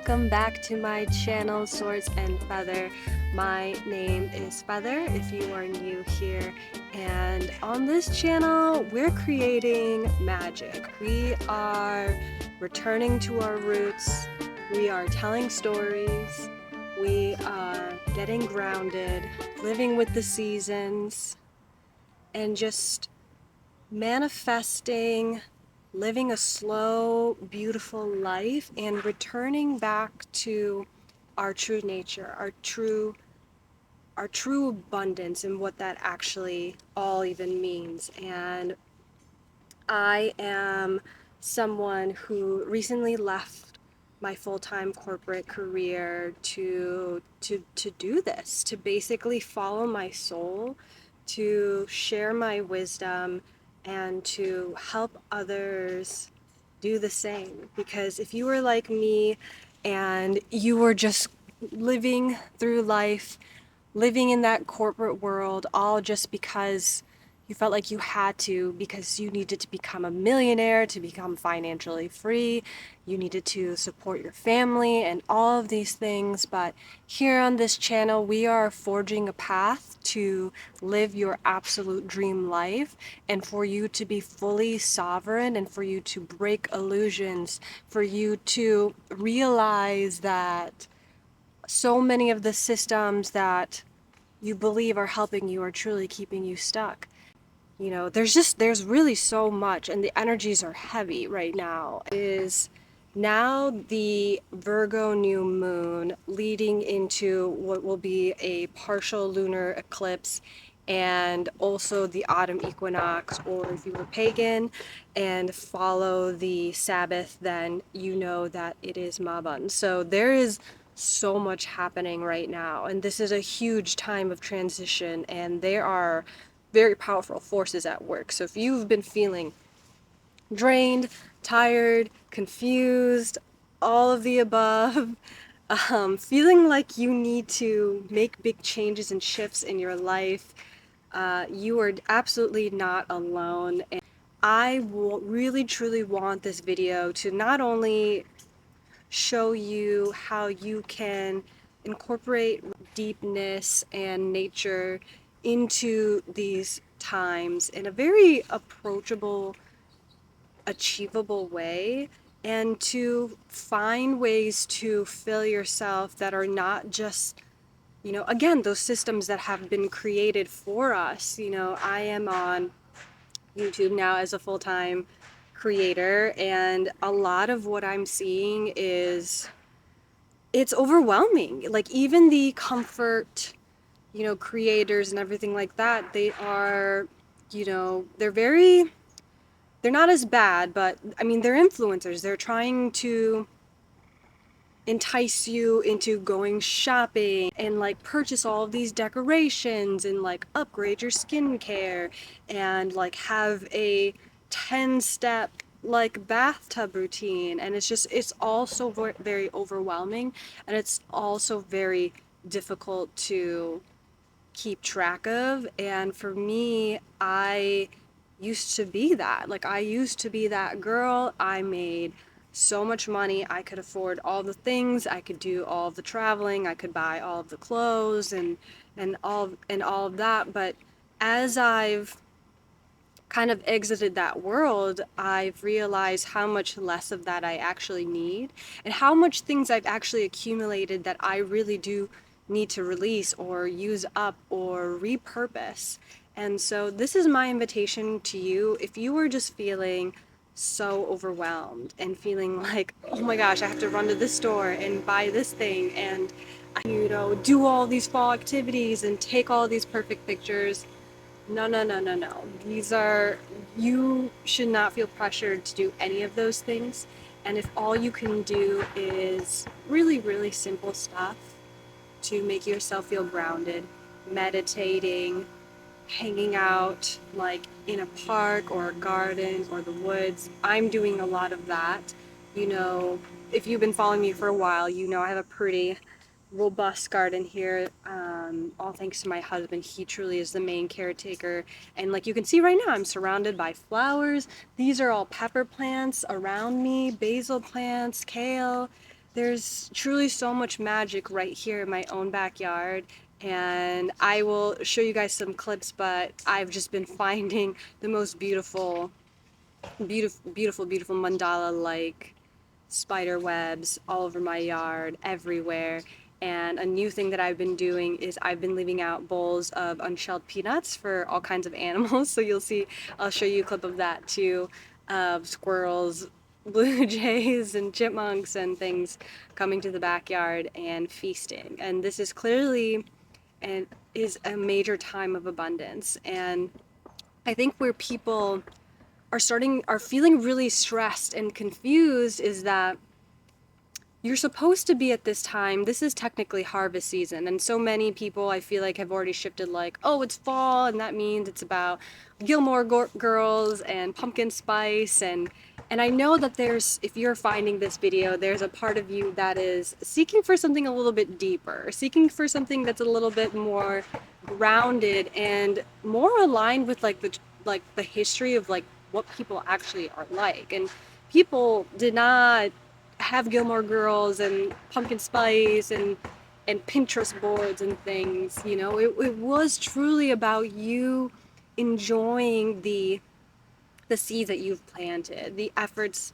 welcome back to my channel, Swords and Feather. My name is Feather if you are new here, and on this channel we're creating magic. We are returning to our roots, we are telling stories, we are getting grounded, living with the seasons, and just manifesting, living a slow, beautiful life, and returning back to our true nature, our true abundance, and what that actually all even means. And I am someone who recently left my full-time corporate career to do this, to basically follow my soul, to share my wisdom, and to help others do the same. Because if you were like me and you were just living through life, living in that corporate world, all just because you felt like you had to, because you needed to become a millionaire, to become financially free, you needed to support your family and all of these things. But here on this channel, we are forging a path to live your absolute dream life, and for you to be fully sovereign, and for you to break illusions, for you to realize that so many of the systems that you believe are helping you are truly keeping you stuck. You know, there's really so much, and the energies are heavy right now. It is now the Virgo New Moon leading into what will be a partial lunar eclipse, and also the autumn equinox. Or if you were pagan and follow the Sabbath, then you know that it is Mabon. So there is so much happening right now, and this is a huge time of transition, and there are very powerful forces at work. So if you've been feeling drained, tired, confused, all of the above, feeling like you need to make big changes and shifts in your life, you are absolutely not alone. And I really truly want this video to not only show you how you can incorporate deepness and nature into these times in a very approachable, achievable way, and to find ways to fill yourself that are not just, you know, again, those systems that have been created for us. You know, I am on YouTube now as a full-time creator, and a lot of what I'm seeing is, it's overwhelming. Like, even the comfort, you know, creators and everything like that, they are, you know, they're not as bad, but I mean, they're influencers. They're trying to entice you into going shopping and like purchase all of these decorations and like upgrade your skincare and like have a 10-step like bathtub routine. And it's also very overwhelming, and it's also very difficult to keep track of. And for me, I used to be that. Like, I used to be that girl. I made so much money. I could afford all the things. I could do all of the traveling. I could buy all of the clothes and all of that. But as I've kind of exited that world, I've realized how much less of that I actually need, and how much things I've actually accumulated that I really do need to release or use up or repurpose. And so this is my invitation to you. If you are just feeling so overwhelmed and feeling like, oh my gosh, I have to run to this store and buy this thing, and you know, do all these fall activities and take all these perfect pictures. No, no, no, no, no. You should not feel pressured to do any of those things. And if all you can do is really, really simple stuff to make yourself feel grounded, meditating, hanging out like in a park or a garden or the woods. I'm doing a lot of that. You know, if you've been following me for a while, you know I have a pretty robust garden here, all thanks to my husband. He truly is the main caretaker. And like you can see right now, I'm surrounded by flowers. These are all pepper plants around me, basil plants, kale. there's truly so much magic right here in my own backyard, and I will show you guys some clips, but I've just been finding the most beautiful mandala-like spider webs all over my yard, everywhere. And a new thing that I've been doing is I've been leaving out bowls of unshelled peanuts for all kinds of animals. So you'll see, I'll show you a clip of that too, of squirrels, blue jays, and chipmunks and things coming to the backyard and feasting. And this is clearly and is a major time of abundance. And I think where people are feeling really stressed and confused is that you're supposed to be at this time. This is technically harvest season, and so many people I feel like have already shifted, like, oh, it's fall, and that means it's about Gilmore Girls and pumpkin spice, and I know that there's, if you're finding this video, there's a part of you that is seeking for something a little bit deeper, seeking for something that's a little bit more grounded and more aligned with the history of like what people actually are like. And people did not have Gilmore Girls and pumpkin spice and Pinterest boards and things. You know, it was truly about you enjoying the seeds that you've planted, the efforts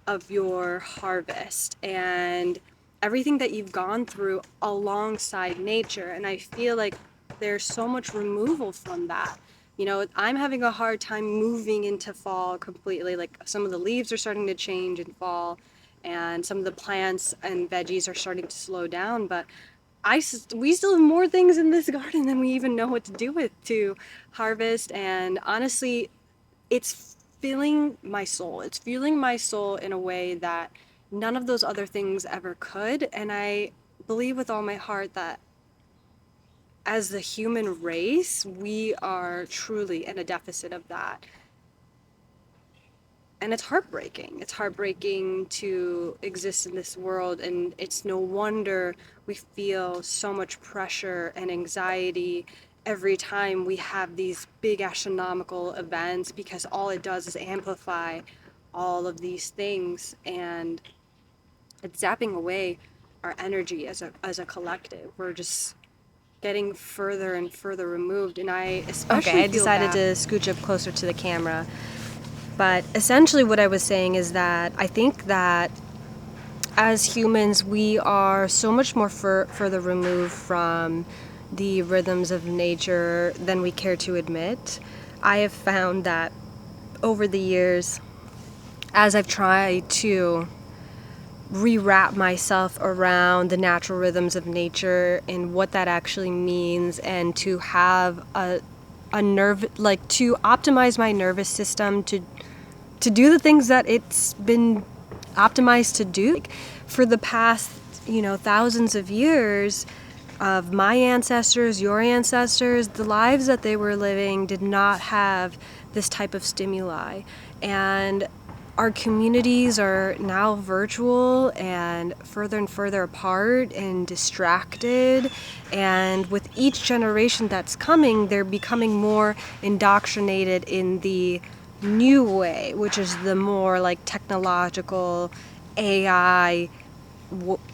of your harvest, and everything that you've gone through alongside nature. And I feel like there's so much removal from that. You know, I'm having a hard time moving into fall completely. Like, some of the leaves are starting to change in fall, and some of the plants and veggies are starting to slow down. But we still have more things in this garden than we even know what to do with to harvest. And honestly, it's filling my soul. It's fueling my soul in a way that none of those other things ever could. And I believe with all my heart that as the human race, we are truly in a deficit of that. And it's heartbreaking. It's heartbreaking to exist in this world, and it's no wonder we feel so much pressure and anxiety every time we have these big astronomical events, because all it does is amplify all of these things, and it's zapping away our energy as a collective. We're just getting further and further removed, and I especially Okay, I decided to scooch up closer to the camera. But essentially what I was saying is that I think that as humans, we are so much more further removed from the rhythms of nature than we care to admit. I have found that over the years, as I've tried to rewrap myself around the natural rhythms of nature and what that actually means, and to have a nerve, like to optimize my nervous system to do the things that it's been optimized to do. Like, for the past, thousands of years of my ancestors, your ancestors, the lives that they were living did not have this type of stimuli. And our communities are now virtual and further apart and distracted. And with each generation that's coming, they're becoming more indoctrinated in the new way, which is the more like technological AI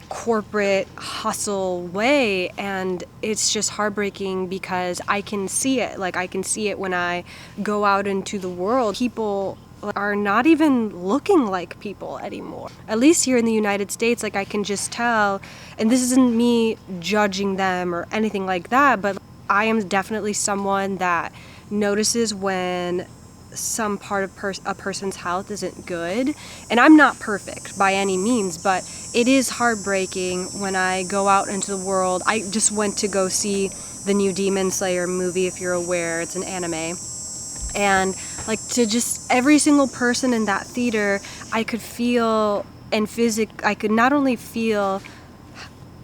corporate hustle way. And it's just heartbreaking because I can see it. Like, I can see it when I go out into the world. People are not even looking like people anymore. At least here in the United States, like, I can just tell, and this isn't me judging them or anything like that, but I am definitely someone that notices when some part of a person's health isn't good. And I'm not perfect by any means, but it is heartbreaking when I go out into the world. I just went to go see the new Demon Slayer movie, if you're aware. It's an anime. And like, to just every single person in that theater, I could feel and I could not only feel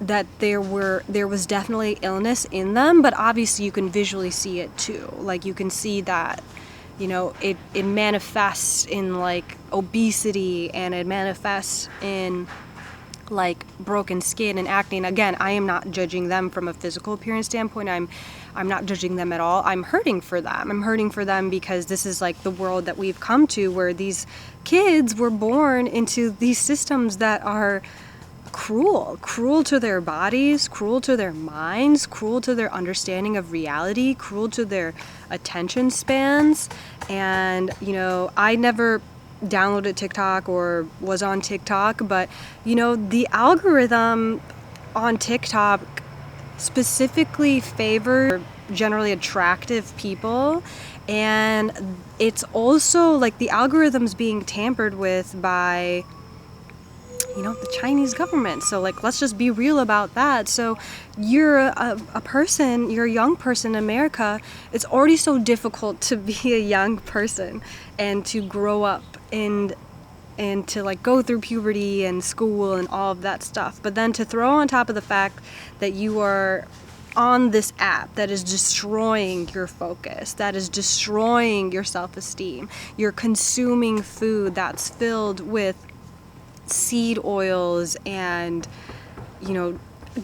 that there was definitely illness in them, but obviously you can visually see it too. Like, you can see that, it manifests in like obesity, and it manifests in like broken skin and acne. And again, I am not judging them from a physical appearance standpoint. I'm not judging them at all. I'm hurting for them. I'm hurting for them because this is like the world that we've come to, where these kids were born into these systems that are cruel to their bodies, cruel to their minds, cruel to their understanding of reality, cruel to their attention spans. And, you know, I never downloaded TikTok or was on TikTok, but, you know, the algorithm on TikTok specifically favor generally attractive people, and it's also like the algorithm's being tampered with by, you know, the Chinese government. So like, let's just be real about that. So you're a person, you're a young person in America. It's already so difficult to be a young person and to grow up and to like go through puberty and school and all of that stuff. But then to throw on top of the fact that you are on this app that is destroying your focus, that is destroying your self-esteem, you're consuming food that's filled with seed oils and, you know,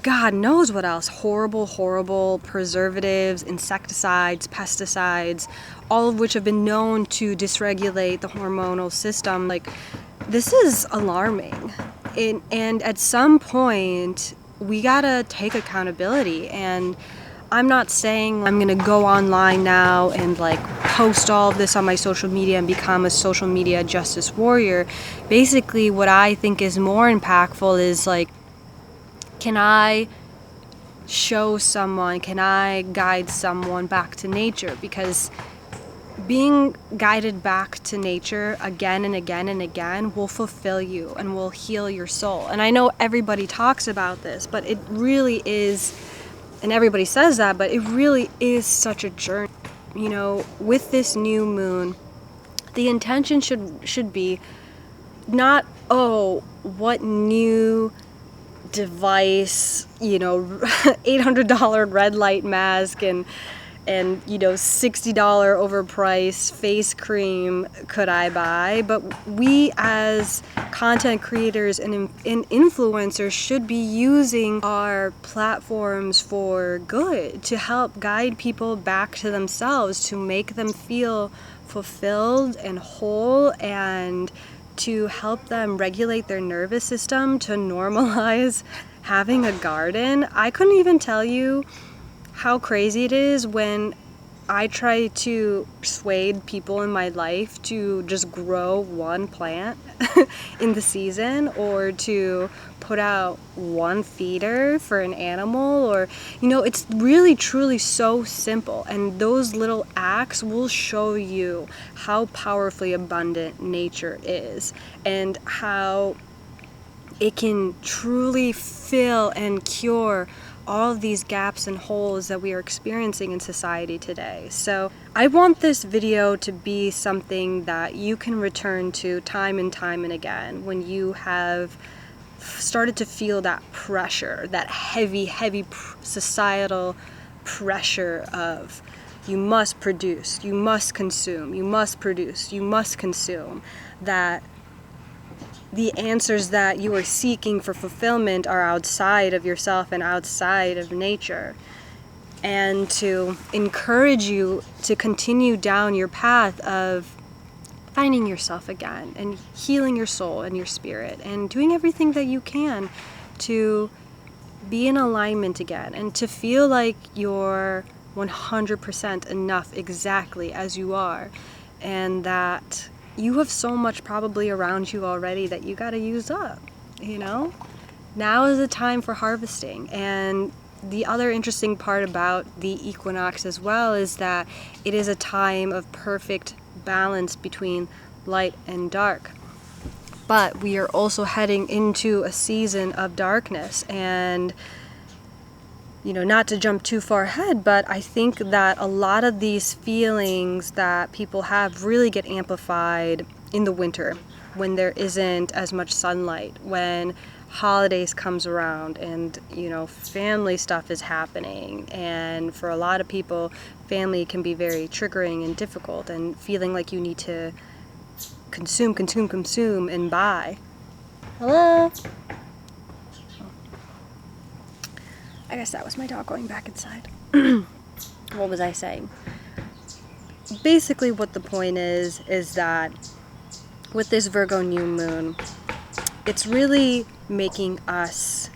God knows what else, horrible preservatives, insecticides, pesticides, all of which have been known to dysregulate the hormonal system. Like, this is alarming. And at some point, we gotta take accountability. And I'm not saying I'm gonna go online now and like post all of this on my social media and become a social media justice warrior. Basically, what I think is more impactful is like, can I show someone, can I guide someone back to nature? Because being guided back to nature again and again and again will fulfill you and will heal your soul. And I know everybody talks about this, but it really is, and everybody says that, but it really is such a journey. You know, with this new moon, the intention should be not, oh, what new device, you know, $800 red light mask and you know, $60 overpriced face cream could I buy? But we as content creators and influencers should be using our platforms for good, to help guide people back to themselves, to make them feel fulfilled and whole, and to help them regulate their nervous system, to normalize having a garden. I couldn't even tell you how crazy it is when I try to persuade people in my life to just grow one plant in the season, or to put out one feeder for an animal, or, you know, it's really truly so simple. And those little acts will show you how powerfully abundant nature is and how it can truly fill and cure all of these gaps and holes that we are experiencing in society today. So I want this video to be something that you can return to time and time and again when you have started to feel that pressure, that heavy societal pressure of you must produce, you must consume, you must produce, you must consume, that the answers that you are seeking for fulfillment are outside of yourself and outside of nature. And to encourage you to continue down your path of finding yourself again and healing your soul and your spirit and doing everything that you can to be in alignment again and to feel like you're 100% enough exactly as you are, and that you have so much probably around you already that you got to use up, you know? Now is the time for harvesting. And the other interesting part about the equinox as well is that it is a time of perfect balance between light and dark. But we are also heading into a season of darkness, and you know, not to jump too far ahead, but I think that a lot of these feelings that people have really get amplified in the winter when there isn't as much sunlight, when holidays comes around and, you know, family stuff is happening. And for a lot of people, family can be very triggering and difficult, and feeling like you need to consume and buy. Hello? I guess that was my dog going back inside. What was I saying? Basically what the point is that with this Virgo new moon, it's really making us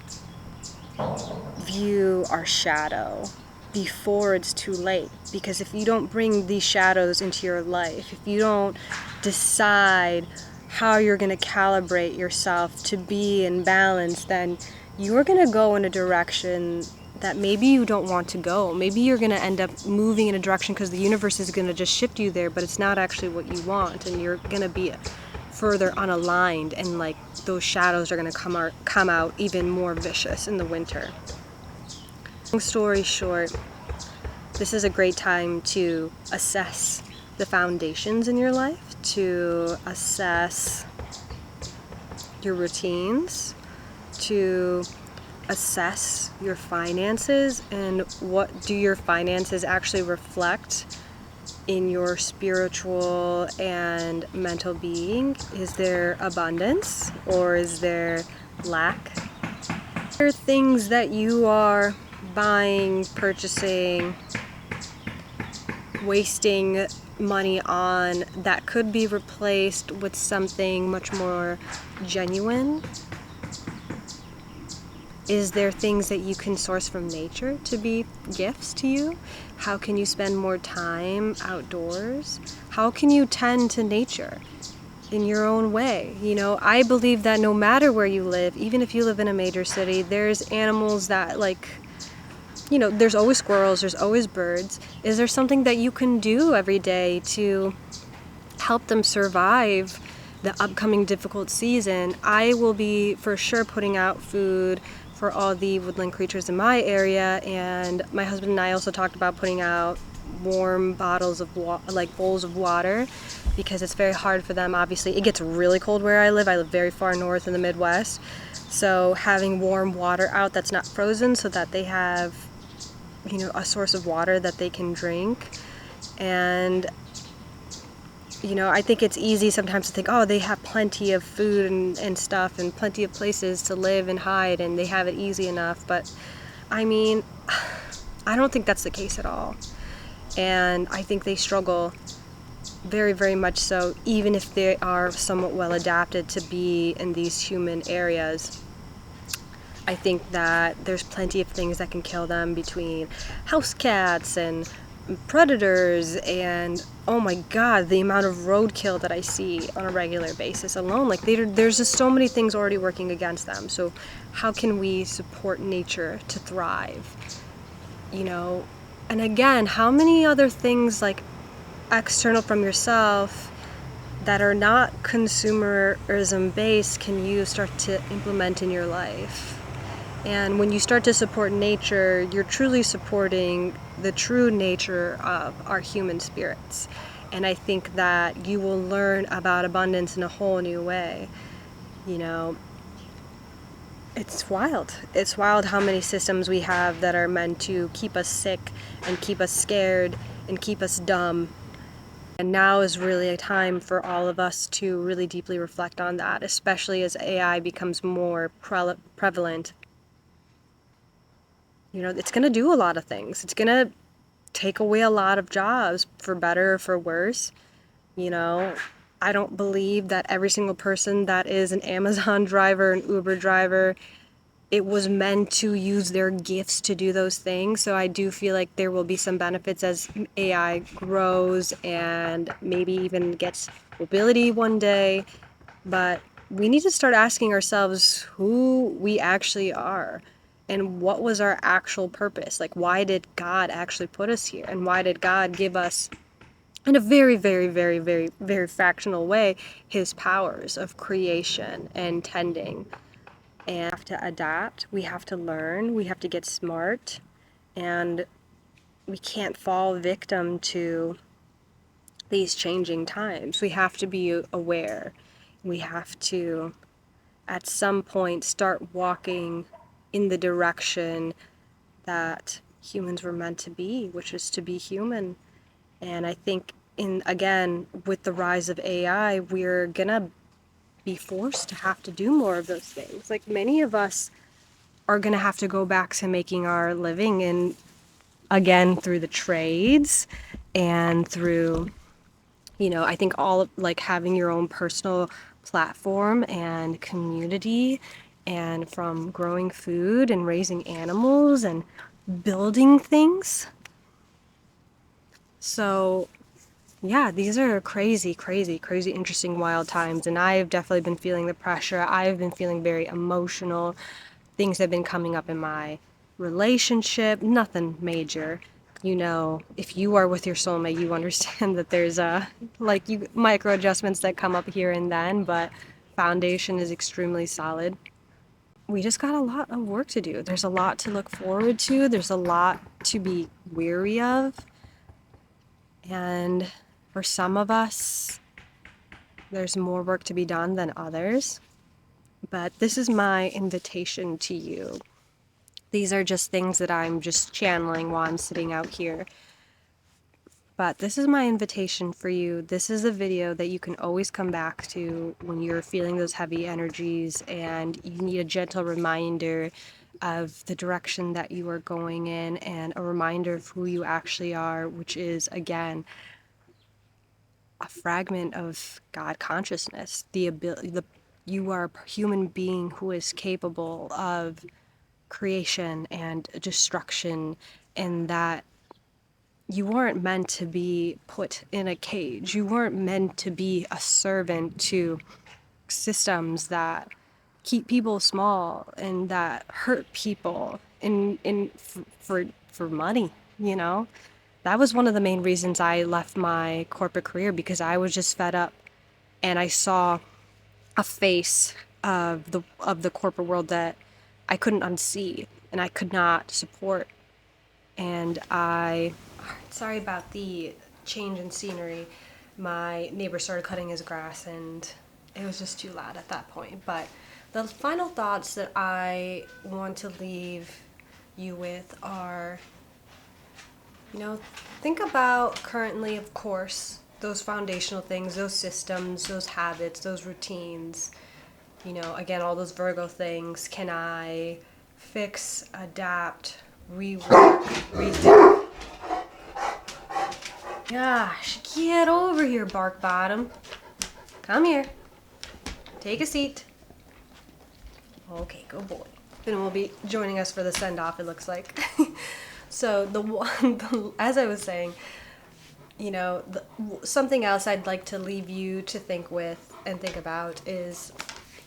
view our shadow before it's too late. Because if you don't bring these shadows into your life, if you don't decide how you're going to calibrate yourself to be in balance, then you're going to go in a direction that maybe you don't want to go. Maybe you're going to end up moving in a direction because the universe is going to just shift you there, but it's not actually what you want, and you're going to be further unaligned, and like those shadows are going to come out even more vicious in the winter. Long story short, this is a great time to assess the foundations in your life, to assess your routines, to assess your finances, and what do your finances actually reflect in your spiritual and mental being. Is there abundance or is there lack? Are there things that you are buying, purchasing, wasting money on that could be replaced with something much more genuine? Is there things that you can source from nature to be gifts to you? How can you spend more time outdoors? How can you tend to nature in your own way? You know, I believe that no matter where you live, even if you live in a major city, there's animals that there's always squirrels, there's always birds. Is there something that you can do every day to help them survive the upcoming difficult season? I will be for sure putting out food for all the woodland creatures in my area, and my husband and I also talked about putting out warm bottles of bowls of water, because it's very hard for them. Obviously, it gets really cold where I live. I live very far north in the Midwest, so having warm water out that's not frozen, so that they have a source of water that they can drink. And I think it's easy sometimes to think, oh, they have plenty of food and stuff and plenty of places to live and hide and they have it easy enough. But I mean, I don't think that's the case at all. And I think they struggle very, very much so, even if they are somewhat well adapted to be in these human areas. I think that there's plenty of things that can kill them, between house cats and predators, and oh my god, the amount of roadkill that I see on a regular basis alone. Like, there's just so many things already working against them. So how can we support nature to thrive? And again, how many other things, like external from yourself, that are not consumerism based, can you start to implement in your life? And when you start to support nature, you're truly supporting the true nature of our human spirits. And I think that you will learn about abundance in a whole new way. It's wild. It's wild how many systems we have that are meant to keep us sick and keep us scared and keep us dumb. And now is really a time for all of us to really deeply reflect on that, especially as AI becomes more prevalent. It's going to do a lot of things. It's going to take away a lot of jobs, for better or for worse. I don't believe that every single person that is an Amazon driver, an Uber driver, it was meant to use their gifts to do those things. So I do feel like there will be some benefits as AI grows and maybe even gets mobility one day. But we need to start asking ourselves who we actually are and what was our actual purpose. Like, why did God actually put us here? And why did God give us, in a very, very, very, very, very fractional way, his powers of creation and tending? And we have to adapt, we have to learn, we have to get smart, and we can't fall victim to these changing times. We have to be aware. We have to, at some point, start walking in the direction that humans were meant to be, which is to be human. And I think, again, with the rise of AI, we're gonna be forced to have to do more of those things. Like, many of us are gonna have to go back to making our living again through the trades and through You know, I think all of, like, having your own personal platform and community, and from growing food and raising animals and building things. So, yeah, these are crazy, crazy, crazy interesting, wild times. And I've definitely been feeling the pressure. I've been feeling very emotional. Things have been coming up in my relationship, nothing major. You know, if you are with your soulmate, you understand that there's like you micro adjustments that come up here and then, but foundation is extremely solid. We just got a lot of work to do. There's a lot to look forward to. There's a lot to be weary of. And for some of us, there's more work to be done than others. But this is my invitation to you. These are just things that I'm just channeling while I'm sitting out here. But this is my invitation for you. This is a video that you can always come back to when you're feeling those heavy energies and you need a gentle reminder of the direction that you are going in, and a reminder of who you actually are, which is, again, a fragment of God consciousness. You are a human being who is capable of creation and destruction, and that you weren't meant to be put in a cage. You weren't meant to be a servant to systems that keep people small and that hurt people for money, you know? That was one of the main reasons I left my corporate career, because I was just fed up and I saw a face of the corporate world that I couldn't unsee and I could not support. And sorry about the change in scenery. My neighbor started cutting his grass and it was just too loud at that point. But the final thoughts that I want to leave you with are, you know, think about currently, of course, those foundational things, those systems, those habits, those routines. You know, again, all those Virgo things. Can I fix, adapt, rework, redo? Gosh, get over here, bark bottom. Come here. Take a seat. Okay, good boy. Finn will be joining us for the send-off, it looks like. So as I was saying, you know, something else I'd like to leave you to think with and think about is,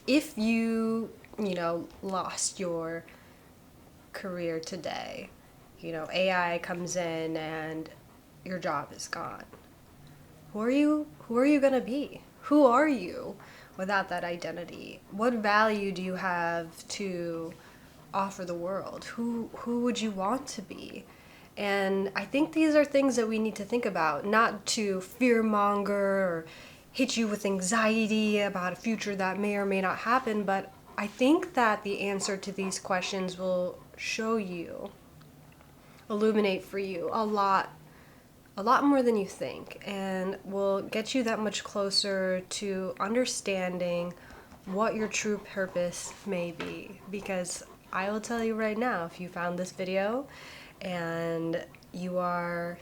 if you know, lost your career today, you know, AI comes in and your job is gone. Who are you going to be? Who are you without that identity? What value do you have to offer the world? Who would you want to be? And I think these are things that we need to think about, not to fearmonger or hit you with anxiety about a future that may or may not happen, but I think that the answer to these questions will show you, illuminate for you a lot more than you think, and will get you that much closer to understanding what your true purpose may be. Because I will tell you right now, if you found this video and you are,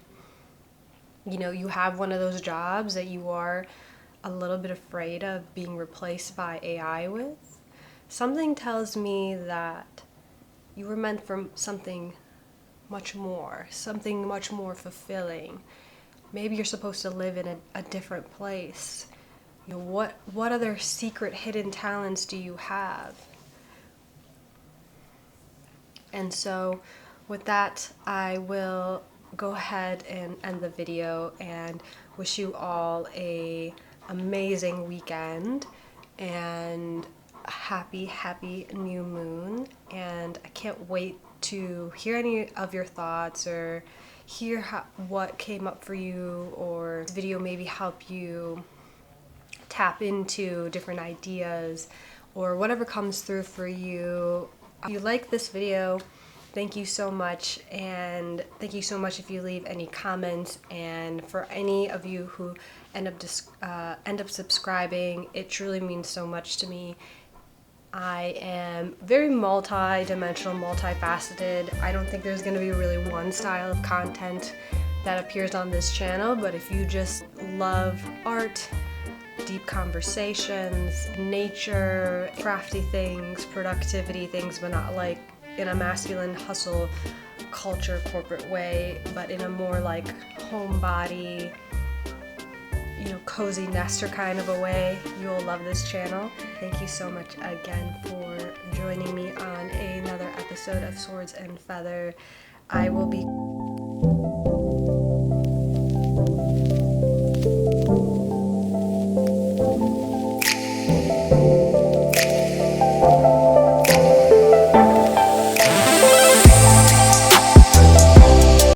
you know, you have one of those jobs that you are a little bit afraid of being replaced by AI with, something tells me that you were meant for something something much more fulfilling. Maybe you're supposed to live in a different place. You know, what other secret hidden talents do you have? And so with that, I will go ahead and end the video and wish you all a amazing weekend and a happy new moon. And I can't wait to hear any of your thoughts or hear what came up for you, or this video maybe help you tap into different ideas or whatever comes through for you. If you like this video, thank you so much, and thank you so much if you leave any comments. And for any of you who end up subscribing, it truly means so much to me. I am very multi-dimensional, multifaceted. I don't think there's going to be really one style of content that appears on this channel, but if you just love art, deep conversations, nature, crafty things, productivity things, but not like in a masculine hustle culture corporate way, but in a more like homebody, cozy nester kind of a way, you'll love this channel. Thank you so much again for joining me on another episode of Swords and Feather. I will be